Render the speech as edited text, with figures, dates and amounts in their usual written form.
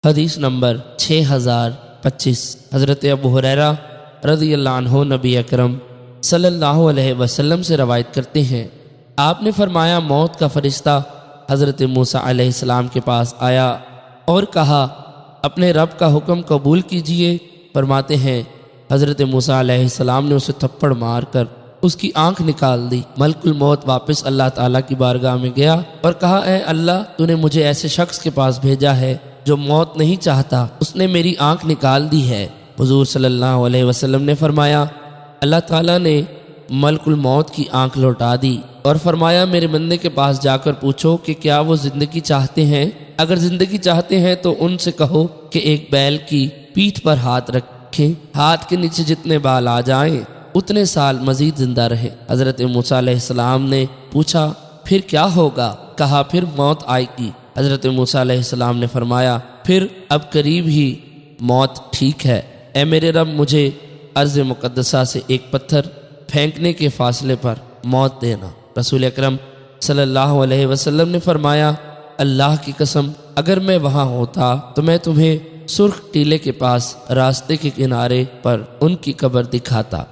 حدیث نمبر 6025 حضرت ابو ہریرہ رضی اللہ عنہ نبی اکرم صلی اللہ علیہ وسلم سے روایت کرتے ہیں، آپ نے فرمایا موت کا فرشتہ حضرت موسیٰ علیہ السلام کے پاس آیا اور کہا اپنے رب کا حکم قبول کیجئے۔ فرماتے ہیں حضرت موسیٰ علیہ السلام نے اسے تھپڑ مار کر اس کی آنکھ نکال دی۔ ملک الموت واپس اللہ تعالیٰ کی بارگاہ میں گیا اور کہا اے اللہ، تو نے مجھے ایسے شخص کے پاس بھیجا ہے جو موت نہیں چاہتا، اس نے میری آنکھ نکال دی ہے۔ حضور صلی اللہ علیہ وسلم نے فرمایا اللہ تعالیٰ نے ملک الموت کی آنکھ لوٹا دی اور فرمایا میرے بندے کے پاس جا کر پوچھو کہ کیا وہ زندگی چاہتے ہیں، اگر زندگی چاہتے ہیں تو ان سے کہو کہ ایک بیل کی پیٹھ پر ہاتھ رکھیں، ہاتھ کے نیچے جتنے بال آ جائیں اتنے سال مزید زندہ رہے۔ حضرت موسیٰ علیہ السلام نے پوچھا پھر کیا ہوگا؟ کہا پھر موت آئے گی۔ حضرت موسیٰ علیہ السلام نے فرمایا پھر اب قریب ہی موت ٹھیک ہے، اے میرے رب مجھے ارض مقدسہ سے ایک پتھر پھینکنے کے فاصلے پر موت دینا۔ رسول اکرم صلی اللہ علیہ وسلم نے فرمایا اللہ کی قسم اگر میں وہاں ہوتا تو میں تمہیں سرخ ٹیلے کے پاس راستے کے کنارے پر ان کی قبر دکھاتا۔